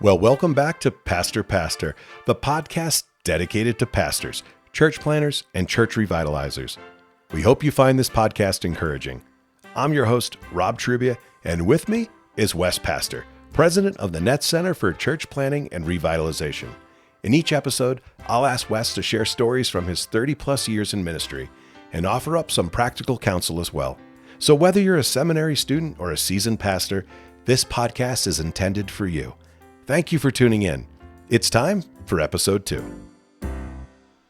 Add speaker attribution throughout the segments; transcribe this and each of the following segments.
Speaker 1: Well, welcome back to Pastor, the podcast dedicated to pastors, church planners, and church revitalizers. We hope you find this podcast encouraging. I'm your host, Rob Trubia, and with me is Wes Pastor, president of the Net Center for Church Planning and Revitalization. In each episode, I'll ask Wes to share stories from his 30-plus years in ministry and offer up some practical counsel as well. So whether you're a seminary student or a seasoned pastor, this podcast is intended for you. Thank you for tuning in. It's time for episode 2.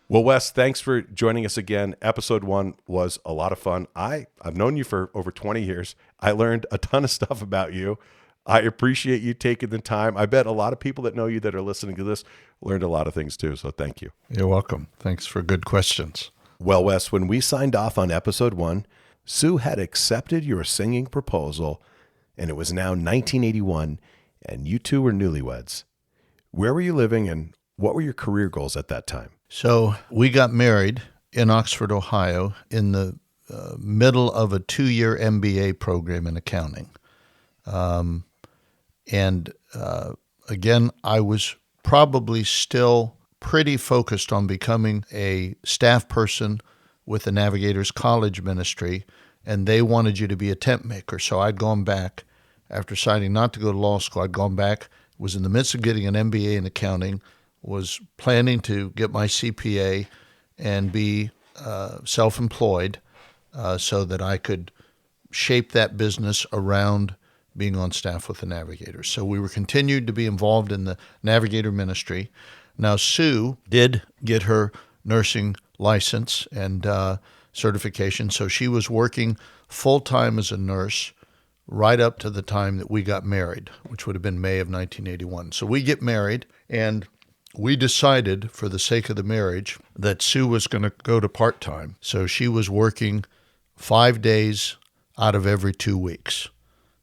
Speaker 1: Well, Wes, thanks for joining us again. Episode 1 was a lot of fun. I've known you for over 20 years. I learned a ton of stuff about you. I appreciate you taking the time. I bet a lot of people that know you that are listening to this learned a lot of things too, so thank you.
Speaker 2: You're welcome. Thanks for good questions.
Speaker 1: Well, Wes, when we signed off on episode 1, Sue had accepted your singing proposal, and it was now 1981, and you two were newlyweds. Where were you living, and what were your career goals at that time?
Speaker 2: So we got married in Oxford, Ohio, in the middle of a 2-year MBA program in accounting. Again, I was probably still pretty focused on becoming a staff person with the Navigators College Ministry, and they wanted you to be a tent maker. So I'd gone back. After deciding not to go to law school, I'd gone back, was in the midst of getting an MBA in accounting, was planning to get my CPA and be self-employed so that I could shape that business around being on staff with the Navigators. So we were continued to be involved in the Navigator ministry. Now, Sue did get her nursing license and certification, so she was working full-time as a nurse right up to the time that we got married, which would have been May of 1981. So we get married, and we decided, for the sake of the marriage, that Sue was going to go to part-time. So she was working 5 days out of every 2 weeks.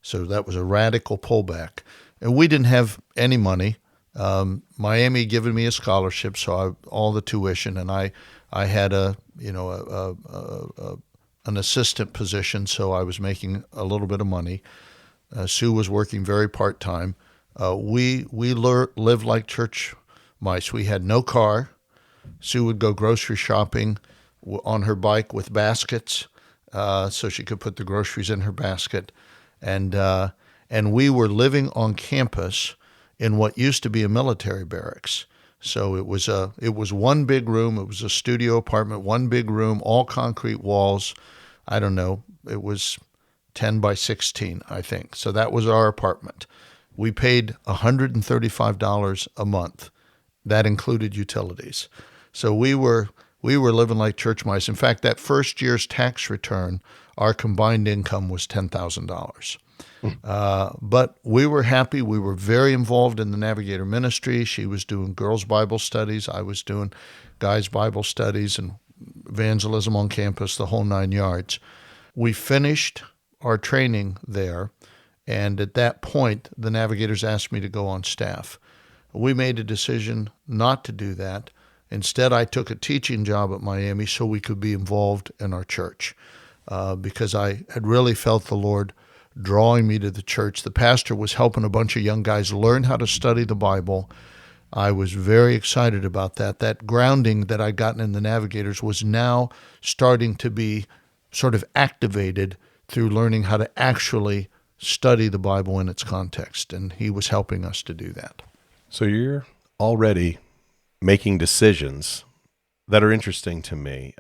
Speaker 2: So that was a radical pullback. And we didn't have any money. Miami given me a scholarship, so all the tuition, and I had an assistant position, so I was making a little bit of money. Sue was working very part-time. We lived like church mice. We had no car. Sue would go grocery shopping on her bike with baskets, so she could put the groceries in her basket. And we were living on campus in what used to be a military barracks. So it was one big room. It was a studio apartment, one big room, all concrete walls. I don't know. It was 10 by 16, I think. So that was our apartment. We paid $135 a month. That included utilities. So we were living like church mice. In fact, that first year's tax return, our combined income was $10,000. But we were happy. We were very involved in the Navigator ministry. She was doing girls' Bible studies. I was doing guys' Bible studies and evangelism on campus, the whole 9 yards. We finished our training there, and at that point, the Navigators asked me to go on staff. We made a decision not to do that. Instead, I took a teaching job at Miami so we could be involved in our church because I had really felt the Lord drawing me to the church. The pastor was helping a bunch of young guys learn how to study the Bible. I was very excited about that. That grounding that I'd gotten in the Navigators was now starting to be sort of activated through learning how to actually study the Bible in its context, and he was helping us to do that.
Speaker 1: So you're already making decisions that are interesting to me.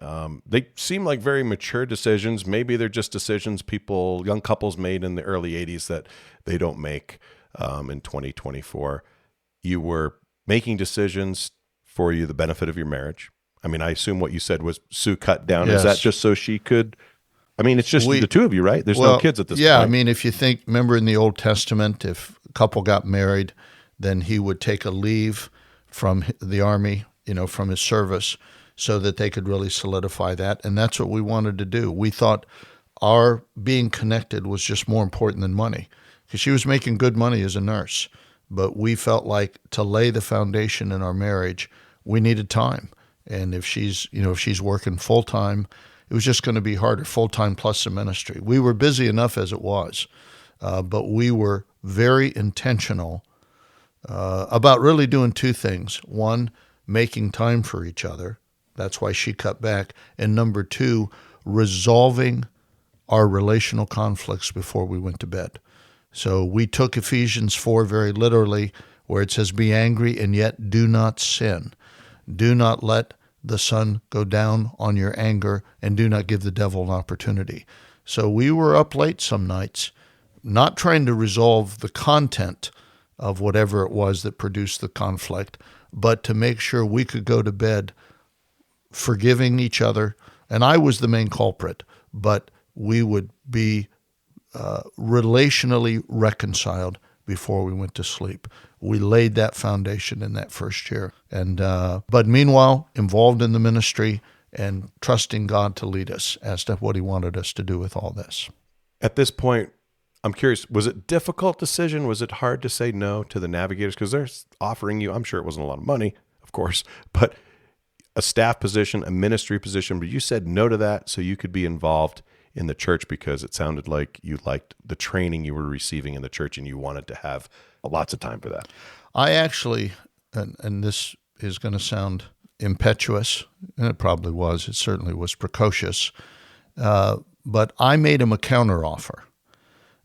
Speaker 1: They seem like very mature decisions. Maybe they're just decisions young couples made in the early 80s that they don't make in 2024. You were making decisions for the benefit of your marriage. I mean, I assume what you said was Sue cut down. Yes. Is that just so she could? I mean, it's just the two of you, right? There's no kids at this point.
Speaker 2: Yeah, I mean, if you remember in the Old Testament, if a couple got married, then he would take a leave from the army, from his service, so that they could really solidify that. And that's what we wanted to do. We thought our being connected was just more important than money, because she was making good money as a nurse. But we felt like to lay the foundation in our marriage, we needed time. And if she's working full-time, it was just going to be harder, full-time plus the ministry. We were busy enough as it was, but we were very intentional about really doing two things. One, making time for each other. That's why she cut back. And number two, resolving our relational conflicts before we went to bed. So we took Ephesians 4 very literally, where it says, be angry and yet do not sin. Do not let the sun go down on your anger, and do not give the devil an opportunity. So we were up late some nights, not trying to resolve the content of whatever it was that produced the conflict, but to make sure we could go to bed forgiving each other. And I was the main culprit, but we would be relationally reconciled before we went to sleep. We laid that foundation in that first year. And but meanwhile, involved in the ministry and trusting God to lead us as to what he wanted us to do with all this.
Speaker 1: At this point, I'm curious, was it a difficult decision? Was it hard to say no to the navigators? Because they're offering you, I'm sure it wasn't a lot of money, of course, but a staff position, a ministry position, but you said no to that so you could be involved in the church because it sounded like you liked the training you were receiving in the church and you wanted to have lots of time for that.
Speaker 2: I actually, and this is going to sound impetuous, and it probably was, it certainly was precocious, but I made him a counteroffer.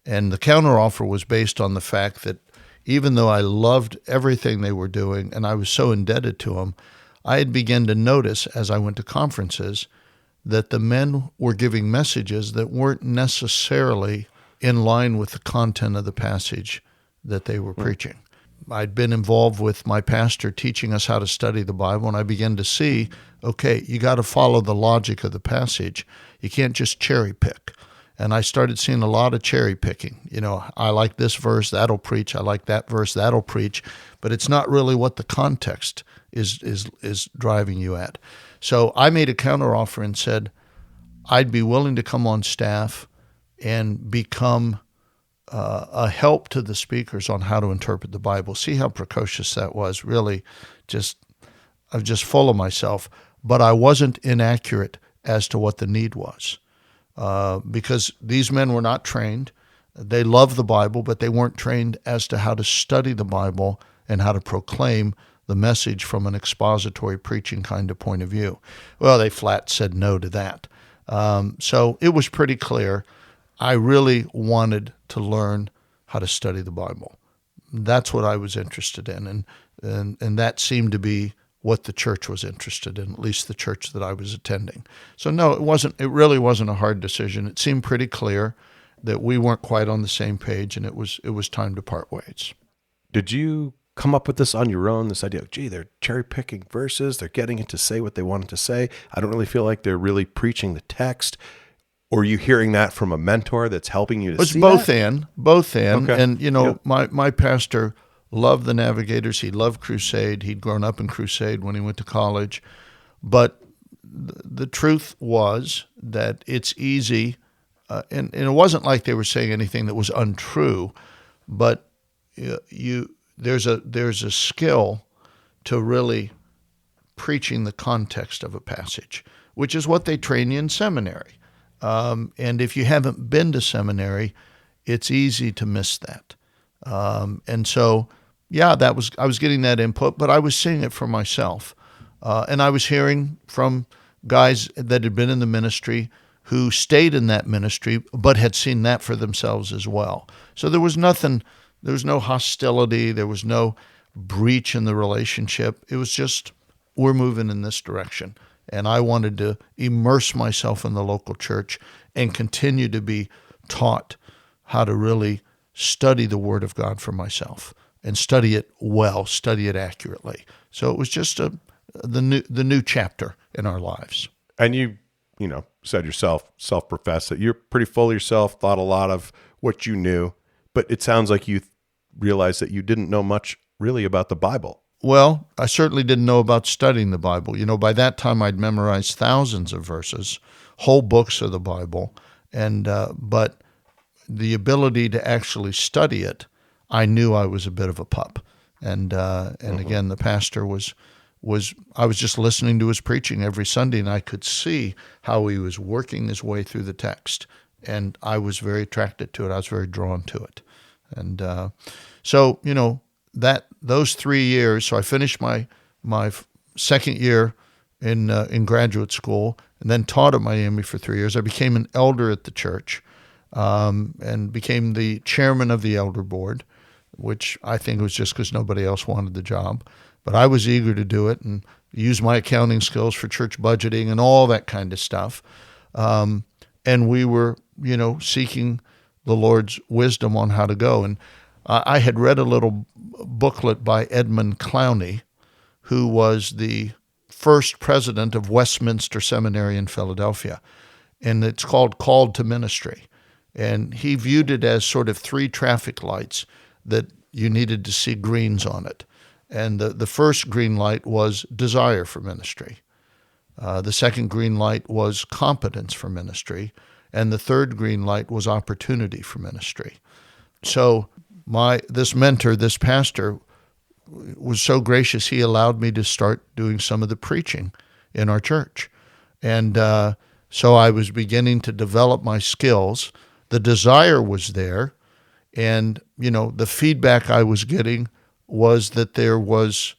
Speaker 2: And the counteroffer was based on the fact that even though I loved everything they were doing and I was so indebted to them, I had begun to notice as I went to conferences that the men were giving messages that weren't necessarily in line with the content of the passage that they were preaching. I'd been involved with my pastor teaching us how to study the Bible, and I began to see, okay, you got to follow the logic of the passage. You can't just cherry pick. And I started seeing a lot of cherry picking. You know, I like this verse, that'll preach. I like that verse, that'll preach. But it's not really what the context is driving you at. So I made a counteroffer and said, I'd be willing to come on staff and become a help to the speakers on how to interpret the Bible. See how precocious that was, really I was just full of myself. But I wasn't inaccurate as to what the need was. Because these men were not trained. They loved the Bible, but they weren't trained as to how to study the Bible and how to proclaim the message from an expository preaching kind of point of view. Well, they flat said no to that. So it was pretty clear I really wanted to learn how to study the Bible. That's what I was interested in, and that seemed to be what the church was interested in, at least the church that I was attending. So no, it really wasn't a hard decision. It seemed pretty clear that we weren't quite on the same page, and it was time to part ways.
Speaker 1: Did you come up with this on your own, this idea of, gee, they're cherry-picking verses, they're getting it to say what they wanted to say, I don't really feel like they're really preaching the text? Or are you hearing that from a mentor that's helping you to see that?
Speaker 2: Both in.
Speaker 1: Okay.
Speaker 2: And, my pastor loved the Navigators. He loved Crusade. He'd grown up in Crusade when he went to college. But the truth was that it's easy, and it wasn't like they were saying anything that was untrue, but there's a skill to really preaching the context of a passage, which is what they train you in seminary. And if you haven't been to seminary, it's easy to miss that. And so, I was getting that input, but I was seeing it for myself. And I was hearing from guys that had been in the ministry who stayed in that ministry, but had seen that for themselves as well. So there was no hostility. There was no breach in the relationship. It was just, we're moving in this direction. And I wanted to immerse myself in the local church and continue to be taught how to really study the Word of God for myself and study it well, study it accurately. So it was just the new chapter in our lives.
Speaker 1: And you said yourself, self-professed, that you're pretty full of yourself, thought a lot of what you knew, but it sounds like you realized that you didn't know much really about the Bible.
Speaker 2: Well, I certainly didn't know about studying the Bible. By that time I'd memorized thousands of verses, whole books of the Bible, and but the ability to actually study it, I knew I was a bit of a pup. And again, the pastor I was just listening to his preaching every Sunday, and I could see how he was working his way through the text, and I was very attracted to it. I was very drawn to it. And so, those 3 years, so I finished my second year in graduate school, and then taught at Miami for 3 years. I became an elder at the church, and became the chairman of the elder board, which I think was just because nobody else wanted the job. But I was eager to do it and use my accounting skills for church budgeting and all that kind of stuff. And we were, seeking the Lord's wisdom on how to go. And I had read a little booklet by Edmund Clowney, who was the first president of Westminster Seminary in Philadelphia. And it's called to Ministry. And he viewed it as sort of 3 traffic lights that you needed to see greens on it. And the first green light was desire for ministry. The second green light was competence for ministry. And the third green light was opportunity for ministry. So this mentor, this pastor, was so gracious, he allowed me to start doing some of the preaching in our church. And so I was beginning to develop my skills. The desire was there. And, the feedback I was getting was that there was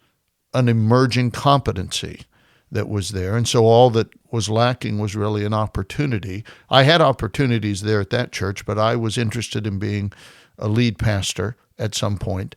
Speaker 2: an emerging competency that was there. And so all that was lacking was really an opportunity. I had opportunities there at that church, but I was interested in being a lead pastor at some point.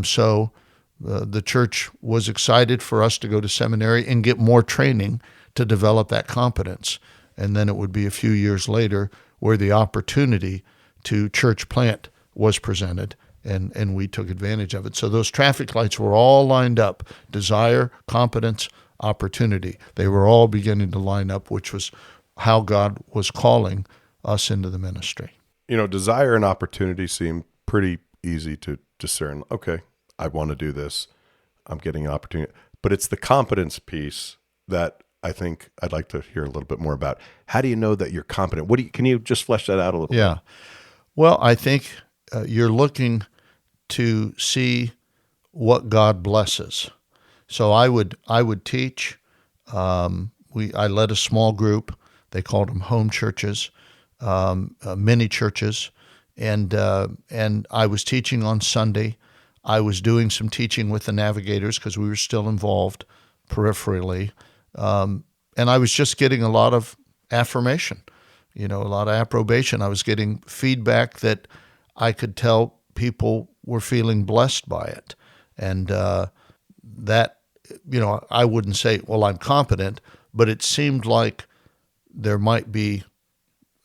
Speaker 2: So the church was excited for us to go to seminary and get more training to develop that competence. And then it would be a few years later where the opportunity to church plant was presented, and we took advantage of it. So those traffic lights were all lined up: desire, competence, opportunity. They were all beginning to line up, which was how God was calling us into the ministry.
Speaker 1: Desire and opportunity seem pretty easy to discern. Okay, I want to do this. I'm getting an opportunity. But it's the competence piece that I think I'd like to hear a little bit more about. How do you know that you're competent? Can you just flesh that out a little bit?
Speaker 2: Well, I think you're looking to see what God blesses. So I would teach. I led a small group. They called them home churches, mini churches, and I was teaching on Sunday. I was doing some teaching with the navigators because we were still involved peripherally, and I was just getting a lot of affirmation, a lot of approbation. I was getting feedback that I could tell people were feeling blessed by it, and that. I wouldn't say, well, I'm competent, but it seemed like there might be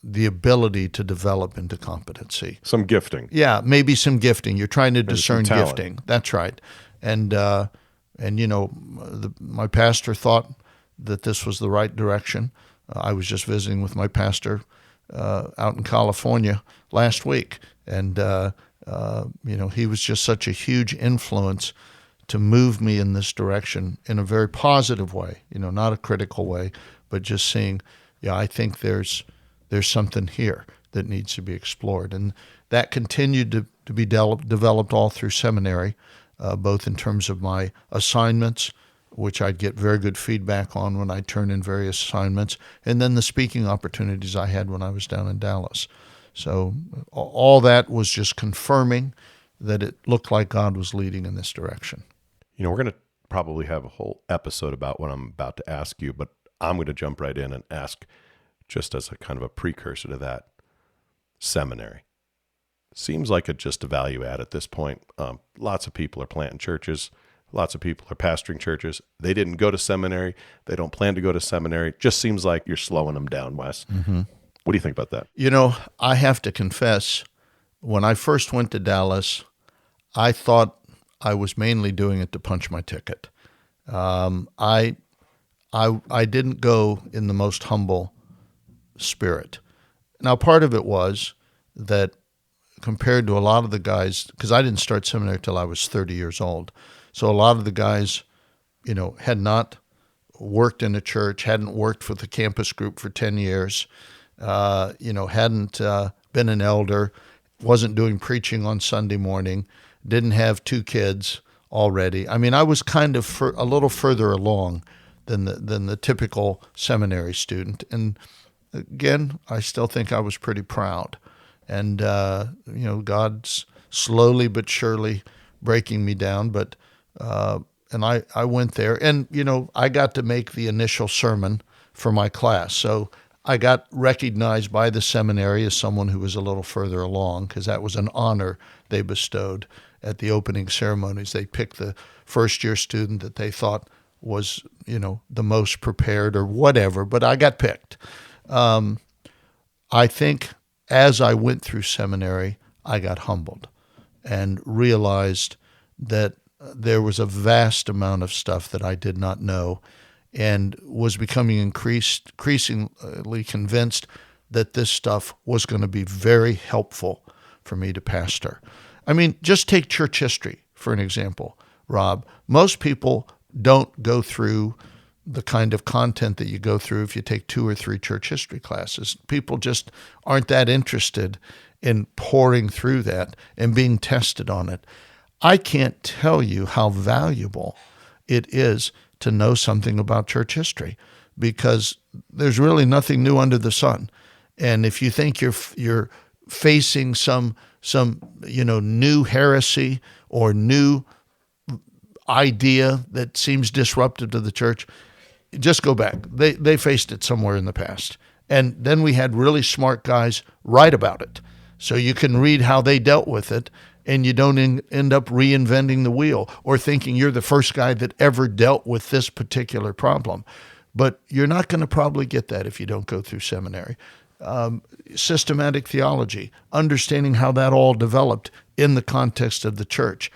Speaker 2: the ability to develop into competency.
Speaker 1: Some gifting.
Speaker 2: Yeah, maybe some gifting. You're trying to discern
Speaker 1: talent.
Speaker 2: gifting. That's right. And my pastor thought that this was the right direction. I was just visiting with my pastor out in California last week, and he was just such a huge influence to move me in this direction in a very positive way, not a critical way, but just seeing, I think there's something here that needs to be explored. And that continued to be developed all through seminary, both in terms of my assignments, which I'd get very good feedback on when I turn in various assignments, and then the speaking opportunities I had when I was down in Dallas. So all that was just confirming that it looked like God was leading in this direction.
Speaker 1: We're going to probably have a whole episode about what I'm about to ask you, but I'm going to jump right in and ask, just as a kind of a precursor to that, seminary. Seems like just a value add at this point. Lots of people are planting churches. Lots of people are pastoring churches. They didn't go to seminary. They don't plan to go to seminary. Just seems like you're slowing them down, Wes. Mm-hmm. What do you think about that?
Speaker 2: I have to confess, when I first went to Dallas, I thought I was mainly doing it to punch my ticket. I didn't go in the most humble spirit. Now, part of it was that compared to a lot of the guys, because I didn't start seminary till I was 30 years old, so a lot of the guys, had not worked in a church, hadn't worked for the campus group for 10 years, hadn't been an elder, wasn't doing preaching on Sunday morning, didn't have 2 kids already. I mean, I was kind of a little further along than the typical seminary student. And again, I still think I was pretty proud. And, God's slowly but surely breaking me down, but and I went there, and I got to make the initial sermon for my class. So I got recognized by the seminary as someone who was a little further along, because that was an honor they bestowed at the opening ceremonies. They picked the first-year student that they thought was, the most prepared or whatever, but I got picked. I think as I went through seminary, I got humbled and realized that there was a vast amount of stuff that I did not know, and was becoming increasingly convinced that this stuff was going to be very helpful for me to pastor. I mean, just take church history for an example, Rob. Most people don't go through the kind of content that you go through if you take 2 or 3 church history classes. People just aren't that interested in pouring through that and being tested on it. I can't tell you how valuable it is to know something about church history, because there's really nothing new under the sun. And if you think you're facing some new heresy or new idea that seems disruptive to the church, just go back. They faced it somewhere in the past. And then we had really smart guys write about it. So you can read how they dealt with it, and you don't end up reinventing the wheel or thinking you're the first guy that ever dealt with this particular problem. But you're not going to probably get that if you don't go through seminary. Systematic theology, understanding how that all developed in the context of the church.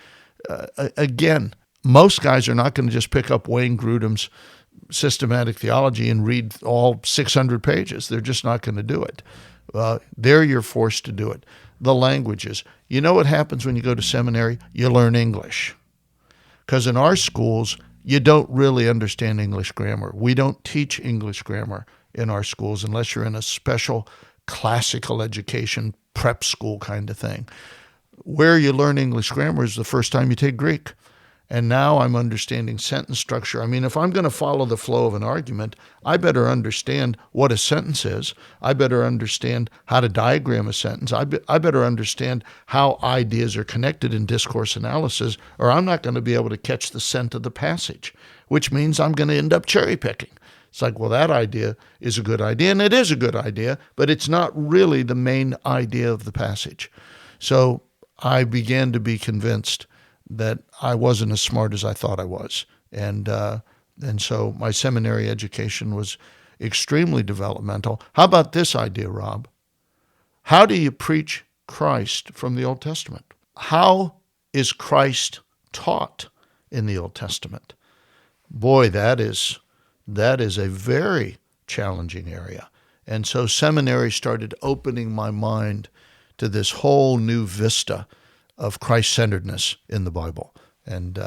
Speaker 2: Again, most guys are not going to just pick up Wayne Grudem's systematic theology and read all 600 pages. They're just not going to do it. There you're forced to do it. The languages. You know what happens when you go to seminary? You learn English. Because in our schools, you don't really understand English grammar. We don't teach English grammar in our schools unless you're in a special classical education prep school kind of thing. Where you learn English grammar is the first time you take Greek. And now I'm understanding sentence structure. I mean, if I'm going to follow the flow of an argument, I better understand what a sentence is. I better understand how to diagram a sentence. I better understand how ideas are connected in discourse analysis, or I'm not going to be able to catch the scent of the passage, which means I'm going to end up cherry picking. It's like, well, that idea is a good idea, and it is a good idea, but it's not really the main idea of the passage. So I began to be convinced that I wasn't as smart as I thought I was. And so my seminary education was extremely developmental. How about this idea, Rob? How do you preach Christ from the Old Testament? How is Christ taught in the Old Testament? Boy, that is a very challenging area. And so seminary started opening my mind to this whole new vista of Christ-centeredness in the Bible. And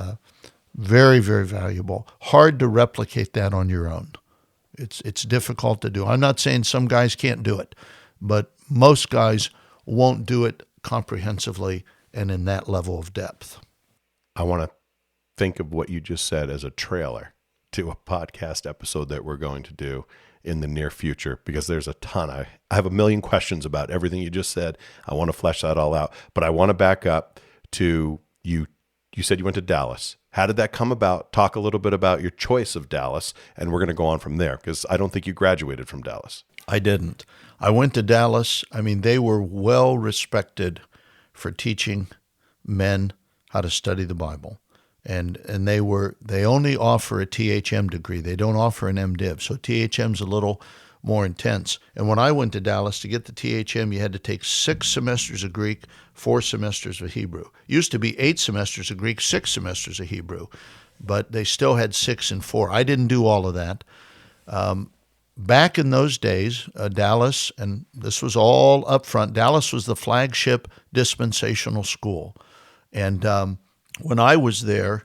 Speaker 2: very, very valuable. Hard to replicate that on your own. It's difficult to do. I'm not saying some guys can't do it, but most guys won't do it comprehensively and in that level of depth.
Speaker 1: I want to think of what you just said as a trailer to a podcast episode that we're going to do in the near future, because there's a ton. I have a million questions about everything you just said. I want to flesh that all out, but I want to back up to you. You said you went to Dallas. How did that come about? Talk a little bit about your choice of Dallas, and we're going to go on from there, because I don't think you graduated from Dallas.
Speaker 2: I didn't. I went to Dallas. I mean, they were well respected for teaching men how to study the Bible. And they only offer a THM degree. They don't offer an MDiv. So THM's a little more intense. And when I went to Dallas to get the THM, you had to take 6 semesters of Greek, 4 semesters of Hebrew. Used to be 8 semesters of Greek, 6 semesters of Hebrew, but they still had 6 and 4. I didn't do all of that. Back in those days, Dallas, and this was all up front, Dallas was the flagship dispensational school. And when I was there,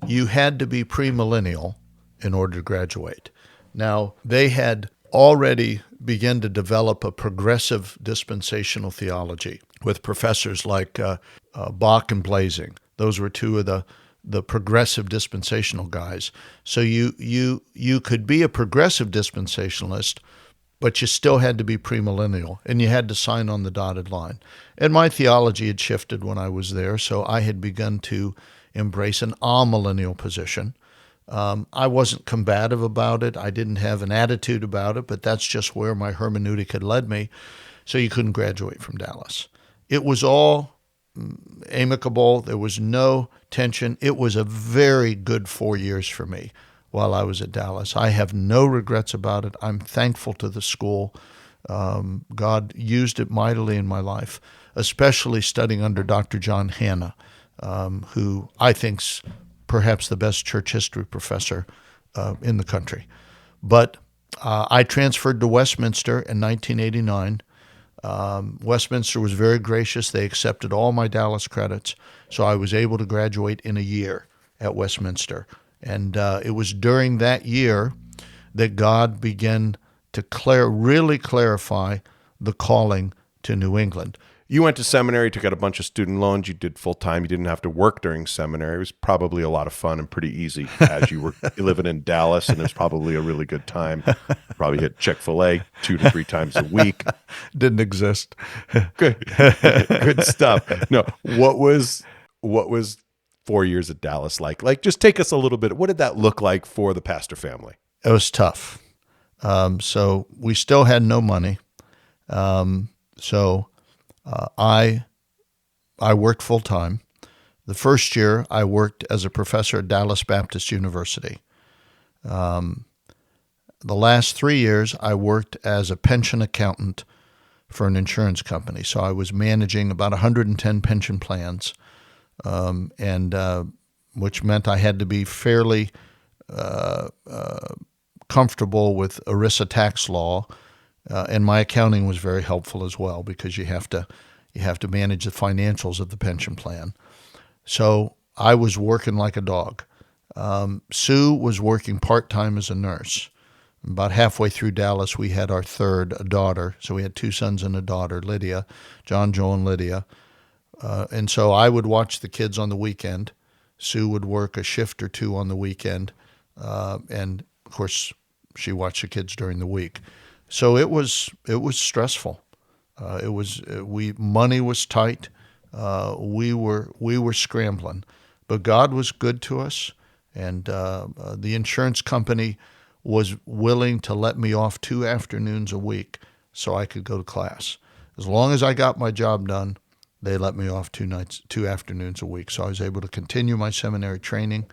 Speaker 2: you had to be premillennial in order to graduate. Now, they had already begun to develop a progressive dispensational theology with professors like Bach and Blasing. Those were 2 of the progressive dispensational guys. So you could be a progressive dispensationalist but you still had to be premillennial, and you had to sign on the dotted line. And my theology had shifted when I was there, so I had begun to embrace an amillennial position. I wasn't combative about it. I didn't have an attitude about it, but that's just where my hermeneutic had led me. So you couldn't graduate from Dallas. It was all amicable. There was no tension. It was a very good 4 years for me while I was at Dallas. I have no regrets about it. I'm thankful to the school. God used it mightily in my life, especially studying under Dr. John Hanna, who I think's perhaps the best church history professor in the country. But I transferred to Westminster in 1989. Westminster was very gracious. They accepted all my Dallas credits, so I was able to graduate in a year at Westminster. And it was during that year that God began to really clarify the calling to New England.
Speaker 1: You went to seminary, took out a bunch of student loans. You did full time. You didn't have to work during seminary. It was probably a lot of fun and pretty easy as you were living in Dallas, and it was probably a really good time. Probably hit Chick-fil-A 2 to 3 times a week.
Speaker 2: Didn't exist.
Speaker 1: Good, good stuff. No, what was 4 years at Dallas like? Like, just take us a little bit. What did that look like for the pastor family?
Speaker 2: It was tough. So we still had no money. I worked full time. The first year I worked as a professor at Dallas Baptist University. The last 3 years I worked as a pension accountant for an insurance company. So I was managing about 110 pension plans, which meant I had to be fairly comfortable with ERISA tax law. And my accounting was very helpful as well, because you have to manage the financials of the pension plan. So I was working like a dog. Sue was working part-time as a nurse. About halfway through Dallas, we had our third, a daughter. So we had 2 sons and a daughter, Lydia, John, Joe, and Lydia. And so I would watch the kids on the weekend. Sue would work a shift or 2 on the weekend. And of course, she watched the kids during the week. So it was stressful. Money was tight. We were scrambling, but God was good to us, and the insurance company was willing to let me off 2 afternoons a week so I could go to class. As long as I got my job done, they let me off 2 afternoons a week. So I was able to continue my seminary training,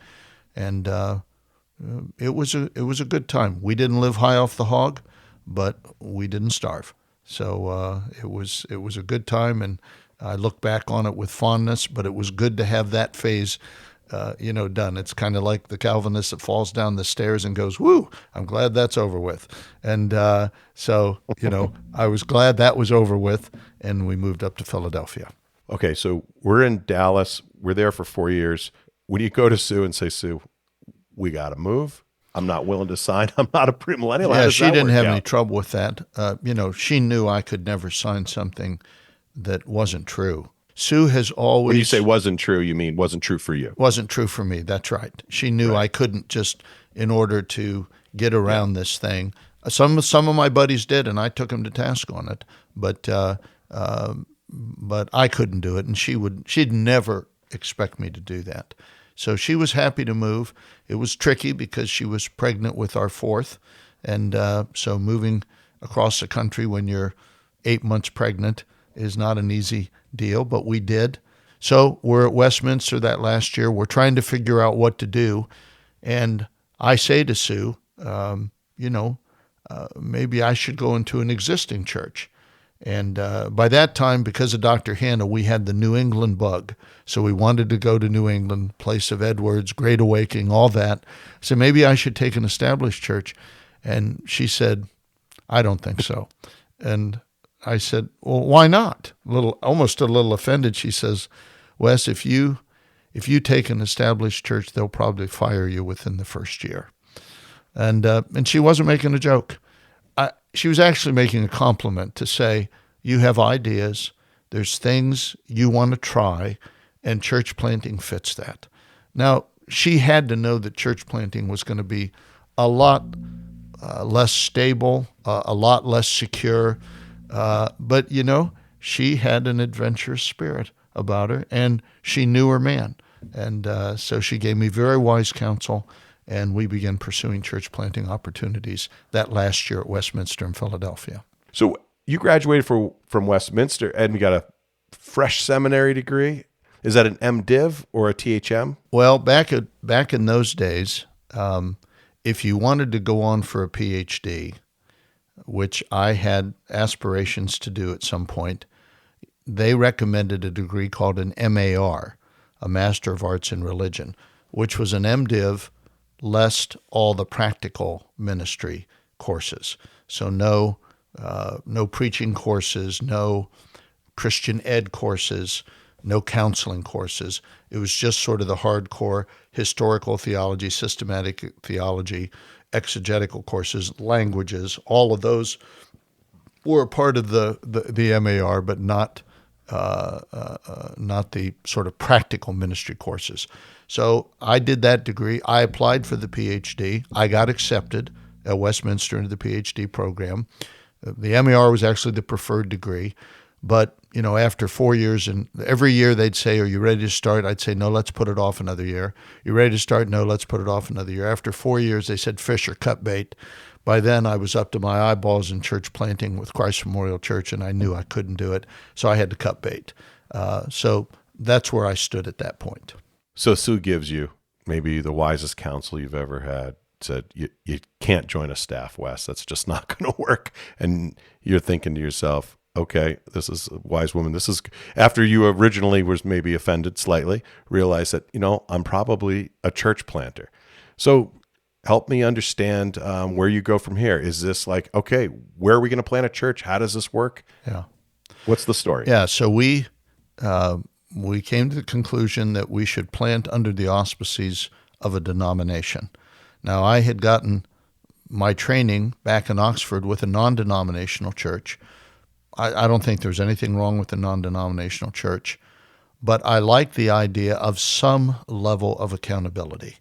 Speaker 2: and it was a good time. We didn't live high off the hog, but we didn't starve. So it was a good time, and I look back on it with fondness. But it was good to have that phase, done. It's kind of like the Calvinist that falls down the stairs and goes, "Woo! I'm glad that's over with." And so I was glad that was over with, and we moved up to Philadelphia.
Speaker 1: Okay, so we're in Dallas. We're there for 4 years. When you go to Sue and say, "Sue, we got to move. I'm not willing to sign. I'm not a premillennial."
Speaker 2: Yeah, she didn't have any trouble with that. She knew I could never sign something that wasn't true. Sue has always...
Speaker 1: When you say wasn't true, you mean wasn't true for you.
Speaker 2: Wasn't true for me. That's right. She knew I couldn't just, in order to get around this thing. Some of my buddies did, and I took them to task on it. But I couldn't do it, and she'd never expect me to do that. So she was happy to move. It was tricky because she was pregnant with our 4th. And so moving across the country when you're 8 months pregnant is not an easy deal, but we did. So we're at Westminster that last year. We're trying to figure out what to do. And I say to Sue, maybe I should go into an existing church. And by that time, because of Dr. Hanna, we had the New England bug. So we wanted to go to New England, place of Edwards, Great Awakening, all that. So maybe I should take an established church. And she said, "I don't think so." And I said, "Well, why not?" Almost a little offended. She says, "Wes, if you take an established church, they'll probably fire you within the first year." And she wasn't making a joke. She was actually making a compliment to say, "You have ideas, there's things you want to try, and church planting fits that." Now, she had to know that church planting was going to be a lot less stable, a lot less secure. But, she had an adventurous spirit about her, and she knew her man. And so she gave me very wise counsel, and we began pursuing church planting opportunities that last year at Westminster in Philadelphia.
Speaker 1: So you graduated from Westminster and you got a fresh seminary degree. Is that an MDiv or a THM?
Speaker 2: Well, back in those days, if you wanted to go on for a PhD, which I had aspirations to do at some point, they recommended a degree called an MAR, a Master of Arts in Religion, which was an MDiv less all the practical ministry courses. So no preaching courses, no Christian ed courses, no counseling courses. It was just sort of the hardcore historical theology, systematic theology, exegetical courses, languages. All of those were a part of the MAR, but not the sort of practical ministry courses. So I did that degree. I applied for the PhD. I got accepted at Westminster into the PhD program. The MAR was actually the preferred degree. But, after 4 years, and every year they'd say, "Are you ready to start?" I'd say, "No, let's put it off another year." "You ready to start?" "No, let's put it off another year." After 4 years, they said, "Fisher, cut bait." By then, I was up to my eyeballs in church planting with Christ Memorial Church, and I knew I couldn't do it, so I had to cut bait. So that's where I stood at that point.
Speaker 1: So Sue gives you maybe the wisest counsel you've ever had. Said, you can't join a staff, Wes. That's just not going to work. And you're thinking to yourself, okay, this is a wise woman. This is after you originally was maybe offended slightly, realize that, I'm probably a church planter. So help me understand where you go from here. Is this like, okay, where are we going to plant a church? How does this work?
Speaker 2: Yeah.
Speaker 1: What's the story?
Speaker 2: Yeah. So we came to the conclusion that we should plant under the auspices of a denomination. Now, I had gotten my training back in Oxford with a non-denominational church. I don't think there's anything wrong with the non-denominational church, but I like the idea of some level of accountability.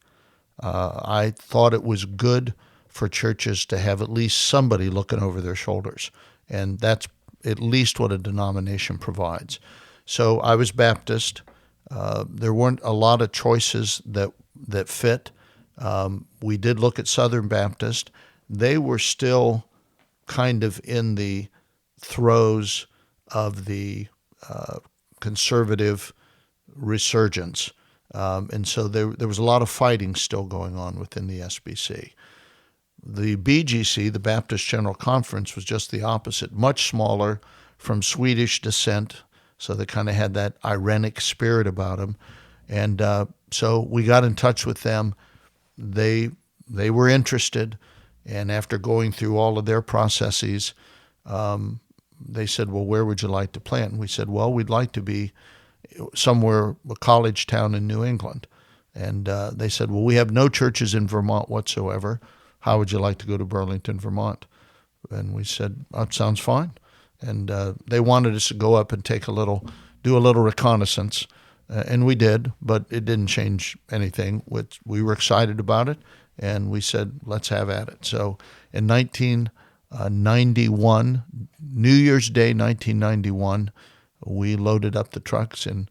Speaker 2: I thought it was good for churches to have at least somebody looking over their shoulders, and that's at least what a denomination provides. So I was Baptist. There weren't a lot of choices that fit. We did look at Southern Baptist. They were still kind of in the throes of the conservative resurgence. And so there was a lot of fighting still going on within the SBC. The BGC, the Baptist General Conference, was just the opposite, much smaller, from Swedish descent, so they kind of had that irenic spirit about them. And so we got in touch with them. They were interested, and after going through all of their processes, they said, "Well, where would you like to plant?" And we said, "Well, we'd like to be somewhere, a college town in New England." And they said, "Well, we have no churches in Vermont whatsoever. How would you like to go to Burlington, Vermont?" And we said, "That sounds fine." And they wanted us to go up and do a little reconnaissance. And we did, but it didn't change anything. We were excited about it, and we said, let's have at it. So in 1991, New Year's Day 1991, we loaded up the trucks and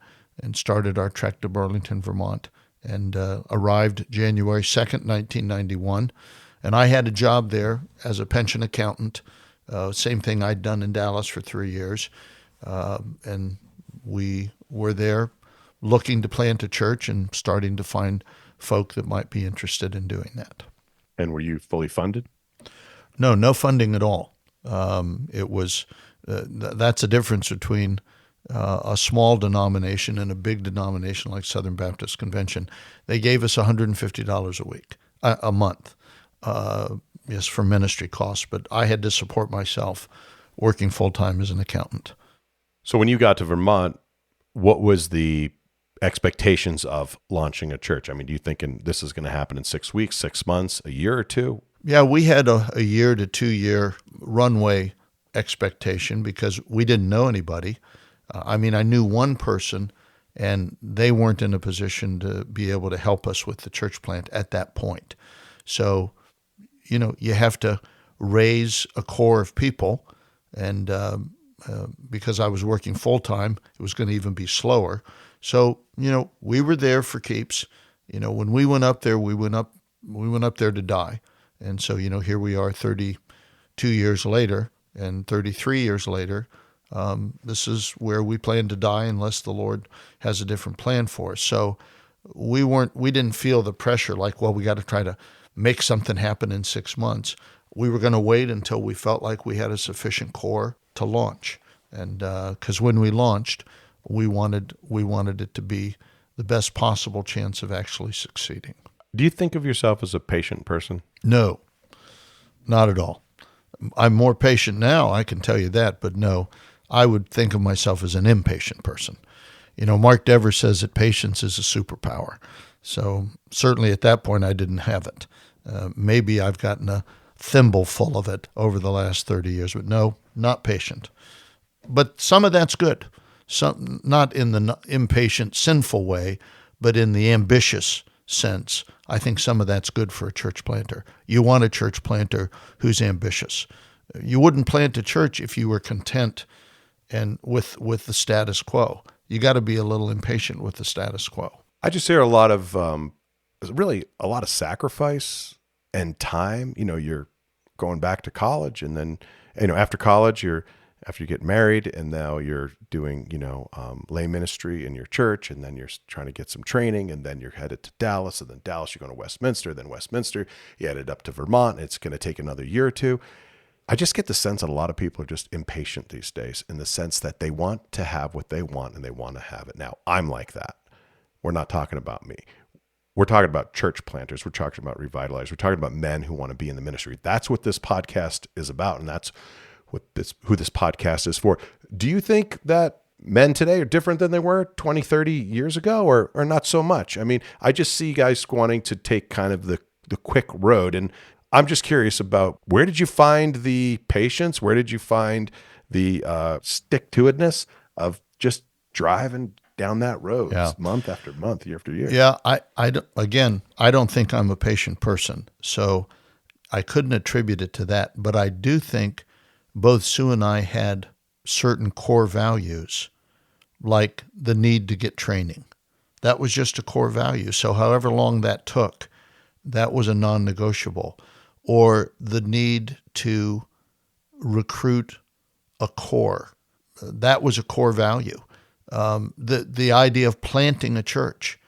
Speaker 2: started our trek to Burlington, Vermont, and arrived January 2nd, 1991. And I had a job there as a pension accountant, same thing I'd done in Dallas for 3 years. And we were there looking to plant a church and starting to find folk that might be interested in doing that.
Speaker 1: And were you fully funded?
Speaker 2: No funding at all. It was that's a difference between a small denomination and a big denomination like Southern Baptist Convention. They gave us $150 a month, yes, for ministry costs, but I had to support myself working full-time as an accountant.
Speaker 1: So when you got to Vermont, what was the expectations of launching a church? I mean, do you thinking this is going to happen in 6 weeks, 6 months, a year or two?
Speaker 2: Yeah, we had a year to 2 year runway expectation because we didn't know anybody. I knew one person, and they weren't in a position to be able to help us with the church plant at that point. So, you have to raise a core of people, and because I was working full time, it was going to even be slower. So we were there for keeps. When we went up there, we went up there to die, and so here we are, 32 years later, and 33 years later. This is where we plan to die unless the Lord has a different plan for us. So we didn't feel the pressure like, well, we got to try to make something happen in 6 months. We were going to wait until we felt like we had a sufficient core to launch. And because when we launched, we wanted it to be the best possible chance of actually succeeding.
Speaker 1: Do you think of yourself as a patient person?
Speaker 2: No, not at all. I'm more patient now, I can tell you that, but no, I would think of myself as an impatient person. Mark Dever says that patience is a superpower. So certainly at that point, I didn't have it. Maybe I've gotten a thimble full of it over the last 30 years, but no, not patient. But some of that's good. Some, not in the impatient, sinful way, but in the ambitious sense. I think some of that's good for a church planter. You want a church planter who's ambitious. You wouldn't plant a church if you were content and with the status quo. You got to be a little impatient with the status quo.
Speaker 1: I just hear a lot of sacrifice and time. You're going back to college, and then after college, after you get married, and now you're doing lay ministry in your church, and then you're trying to get some training, and then you're headed to Dallas, and then Dallas you're going to Westminster, then Westminster you headed up to Vermont. It's going to take another year or two. I just get the sense that a lot of people are just impatient these days, in the sense that they want to have what they want and they want to have it now. I'm like that. We're not talking about me. We're talking about church planters. We're talking about revitalizers. We're talking about men who want to be in the ministry. That's what this podcast is about, and that's who this podcast is for. Do you think that men today are different than they were 20, 30 years ago, or not so much? I mean, I just see guys wanting to take kind of the quick road, and I'm just curious about, where did you find the patience? Where did you find the stick-to-itness of just driving down that road month after month, year after year?
Speaker 2: Yeah, I don't think I'm a patient person, so I couldn't attribute it to that. But I do think both Sue and I had certain core values, like the need to get training. That was just a core value. So however long that took, that was a non-negotiable. Or the need to recruit a core. That was a core value. The idea of planting a church,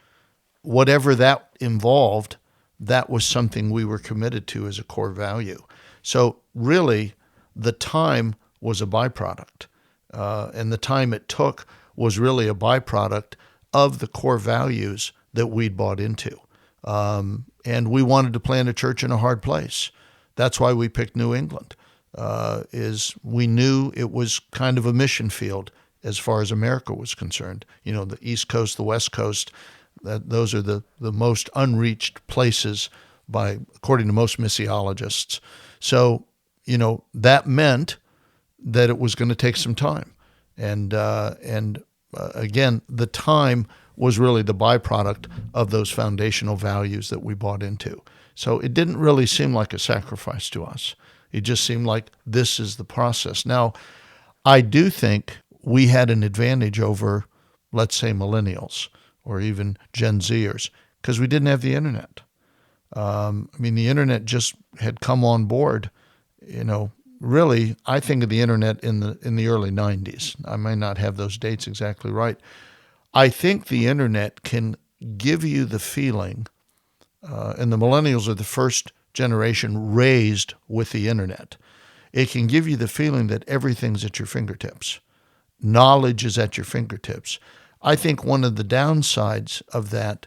Speaker 2: whatever that involved, that was something we were committed to as a core value. So really, the time was a byproduct. And the time it took was really a byproduct of the core values that we'd bought into. And we wanted to plant a church in a hard place. That's why we picked New England, is we knew it was kind of a mission field as far as America was concerned. The East Coast, the West Coast, those are the most unreached places according to most missiologists. So, that meant that it was going to take some time. And again, the time was really the byproduct of those foundational values that we bought into. So it didn't really seem like a sacrifice to us. It just seemed like this is the process. Now, I do think we had an advantage over, let's say, millennials or even Gen Zers, because we didn't have the internet. The internet just had come on board. Really, I think of the internet in the early 90s. I may not have those dates exactly right. I think the internet can give you the feeling, and the millennials are the first generation raised with the internet. It can give you the feeling that everything's at your fingertips. Knowledge is at your fingertips. I think one of the downsides of that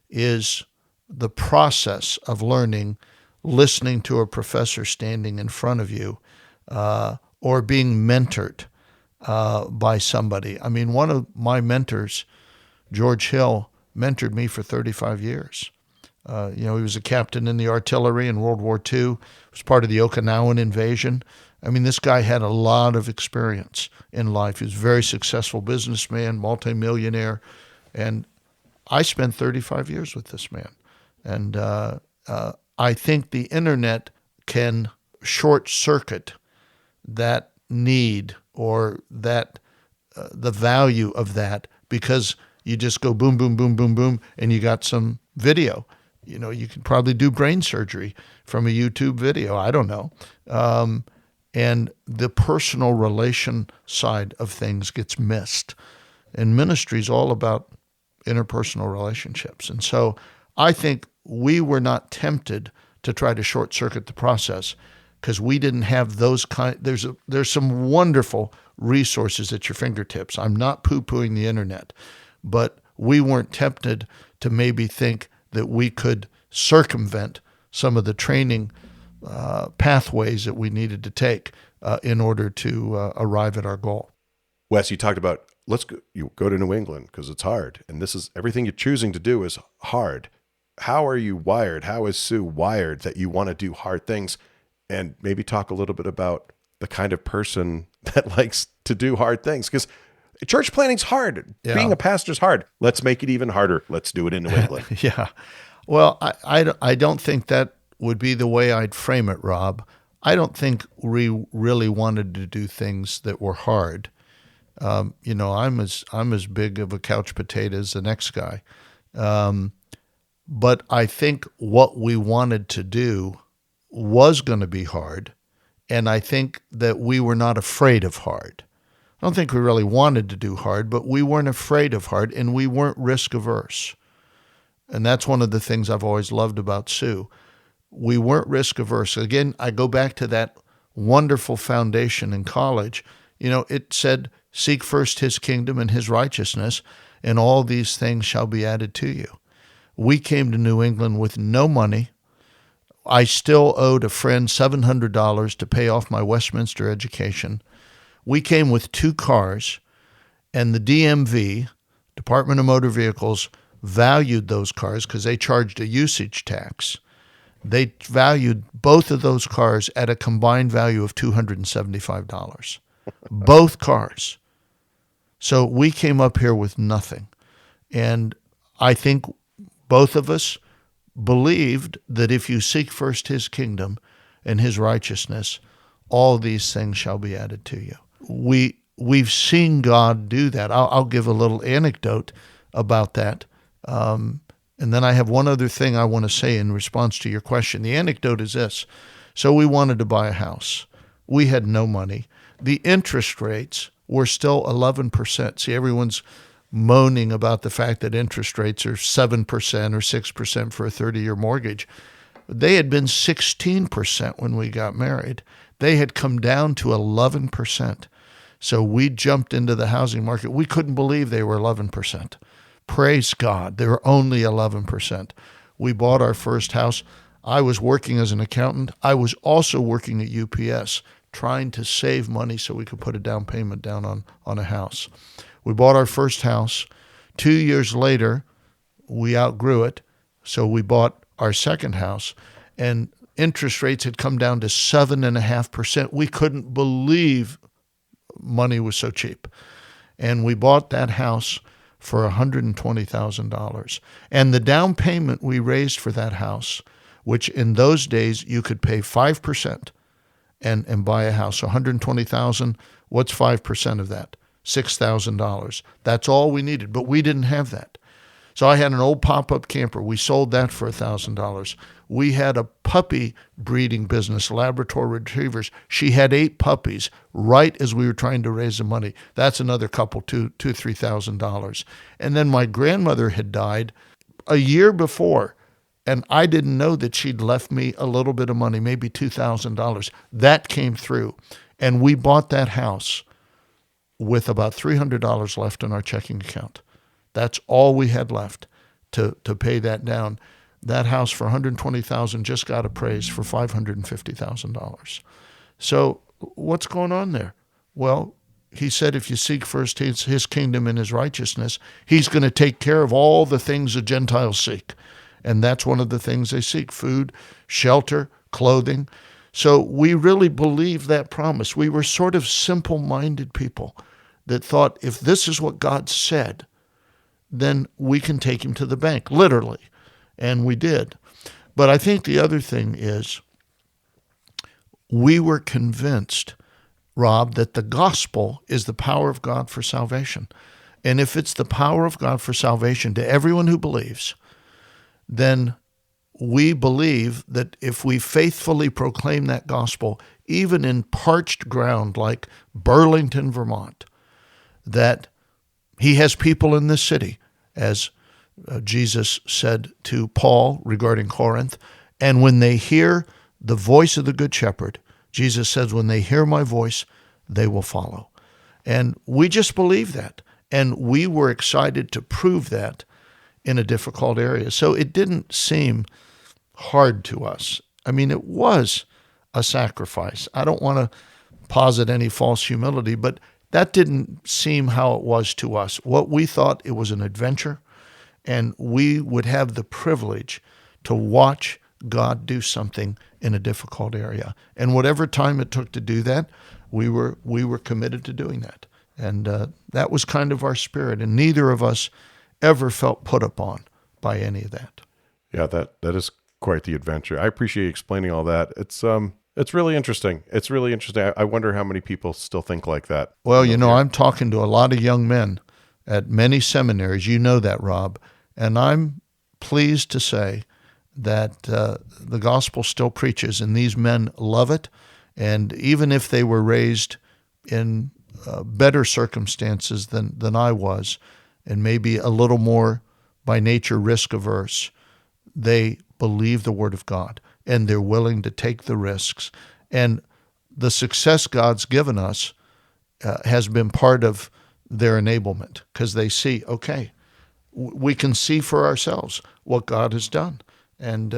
Speaker 2: is the process of learning, listening to a professor standing in front of you, or being mentored by somebody. One of my mentors, George Hill, mentored me for 35 years. He was a captain in the artillery in World War II, was part of the Okinawan invasion. This guy had a lot of experience in life. He was a very successful businessman, multimillionaire, and I spent 35 years with this man. And I think the internet can short circuit that need or that the value of that, because you just go boom, boom, boom, boom, boom, and you got some video. You can probably do brain surgery from a YouTube video. I don't know. And the personal relation side of things gets missed. And ministry is all about interpersonal relationships. And so I think we were not tempted to try to short circuit the process because we didn't have those there's some wonderful resources at your fingertips. I'm not poo-pooing the internet, but we weren't tempted to maybe think that we could circumvent some of the training pathways that we needed to take in order to arrive at our goal.
Speaker 1: Wes, you talked about you go to New England because it's hard, and this is everything you're choosing to do is hard. How are you wired? How is Sue wired that you want to do hard things? And maybe talk a little bit about the kind of person that likes to do hard things, because church planning's hard. Yeah. Being a pastor's hard. Let's make it even harder. Let's do it in New England.
Speaker 2: Yeah. Well, I don't think that would be the way I'd frame it, Rob. I don't think we really wanted to do things that were hard. I'm as big of a couch potato as the next guy. But I think what we wanted to do was going to be hard, and I think that we were not afraid of hard. I don't think we really wanted to do hard, but we weren't afraid of hard, and we weren't risk averse. And that's one of the things I've always loved about Sue. We weren't risk averse. Again, I go back to that wonderful foundation in college. It said, seek first his kingdom and his righteousness, and all these things shall be added to you. We came to New England with no money. I still owed a friend $700 to pay off my Westminster education. We came with 2 cars, and the DMV, Department of Motor Vehicles, valued those cars because they charged a usage tax. They valued both of those cars at a combined value of $275. Both cars. So we came up here with nothing. And I think both of us believed that if you seek first his kingdom and his righteousness, all these things shall be added to you. We've seen God do that. I'll give a little anecdote about that. And then I have one other thing I want to say in response to your question. The anecdote is this. So we wanted to buy a house. We had no money. The interest rates were still 11%. See, everyone's moaning about the fact that interest rates are 7% or 6% for a 30-year mortgage. They had been 16% when we got married. They had come down to 11%. So we jumped into the housing market. We couldn't believe they were 11%. Praise God, they were only 11%. We bought our first house. I was working as an accountant. I was also working at UPS, trying to save money so we could put a down payment down on a house. We bought our first house. 2 years later, we outgrew it, so we bought our second house, and interest rates had come down to 7.5%. We couldn't believe money was so cheap. And we bought that house for $120,000. And the down payment we raised for that house, which in those days you could pay 5% and buy a house. So $120,000, what's 5% of that? $6,000. That's all we needed, but we didn't have that. So I had an old pop-up camper. We sold that for $1,000. We had a puppy breeding business, Labrador Retrievers. She had 8 puppies right as we were trying to raise the money. That's another couple, $3,000. And then my grandmother had died a year before, and I didn't know that she'd left me a little bit of money, maybe $2,000. That came through, and we bought that house with about $300 left in our checking account. That's all we had left to pay that down. That house for $120,000 just got appraised for $550,000. So what's going on there? Well, he said if you seek first his kingdom and his righteousness, he's going to take care of all the things the Gentiles seek. And that's one of the things they seek: food, shelter, clothing. So we really believed that promise. We were sort of simple-minded people that thought if this is what God said, then we can take him to the bank, literally. And we did. But I think the other thing is we were convinced, Rob, that the gospel is the power of God for salvation. And if it's the power of God for salvation to everyone who believes, then we believe that if we faithfully proclaim that gospel, even in parched ground like Burlington, Vermont, that he has people in this city, as Jesus said to Paul regarding Corinth, and when they hear the voice of the Good Shepherd, Jesus says, when they hear my voice, they will follow. And we just believe that. And we were excited to prove that in a difficult area. So it didn't seem hard to us. I mean, it was a sacrifice. I don't want to posit any false humility, but that didn't seem how it was to us. What we thought, it was an adventure, and we would have the privilege to watch God do something in a difficult area. And whatever time it took to do that, we were committed to doing that. And that was kind of our spirit. And neither of us ever felt put upon by any of that.
Speaker 1: Yeah, that is quite the adventure. I appreciate you explaining all that. It's really interesting. It's really interesting. I wonder how many people still think like that.
Speaker 2: Well, I'm talking to a lot of young men at many seminaries. You know that, Rob. And I'm pleased to say that the gospel still preaches, and these men love it. And even if they were raised in better circumstances than I was, and maybe a little more by nature risk averse, they believe the Word of God, and they're willing to take the risks. And the success God's given us has been part of their enablement, because they see, okay, we can see for ourselves what God has done. And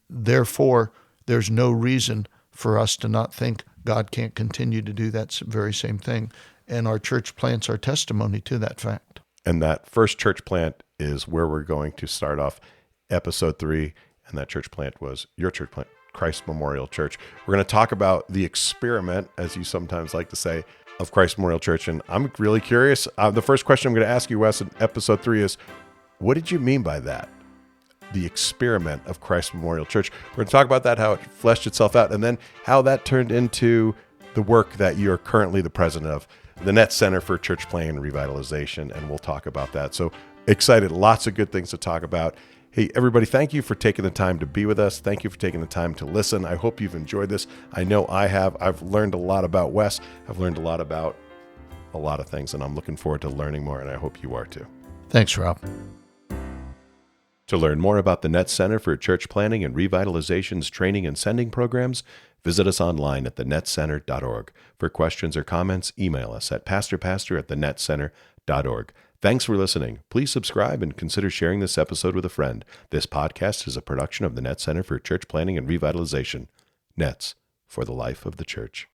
Speaker 2: therefore, there's no reason for us to not think God can't continue to do that very same thing. And our church plants are testimony to that fact.
Speaker 1: And that first church plant is where we're going to start off episode 3. And that church plant was your church plant, Christ Memorial Church. We're going to talk about the experiment, as you sometimes like to say, of Christ Memorial Church. And I'm really curious. The first question I'm going to ask you, Wes, in episode 3 is, what did you mean by that? The experiment of Christ Memorial Church. We're going to talk about that, how it fleshed itself out, and then how that turned into the work that you're currently the president of, the Net Center for Church Planting and Revitalization, and we'll talk about that. So excited, lots of good things to talk about. Hey, everybody, thank you for taking the time to be with us. Thank you for taking the time to listen. I hope you've enjoyed this. I know I have. I've learned a lot about Wes. I've learned a lot about a lot of things, and I'm looking forward to learning more, and I hope you are too.
Speaker 2: Thanks, Rob.
Speaker 1: To learn more about the Net Center for Church Planting and Revitalization's training and sending programs, visit us online at thenetcenter.org. For questions or comments, email us at pastorpastor@thenetcenter.org. Thanks for listening. Please subscribe and consider sharing this episode with a friend. This podcast is a production of the Net Center for Church Planting and Revitalization. Nets for the life of the church.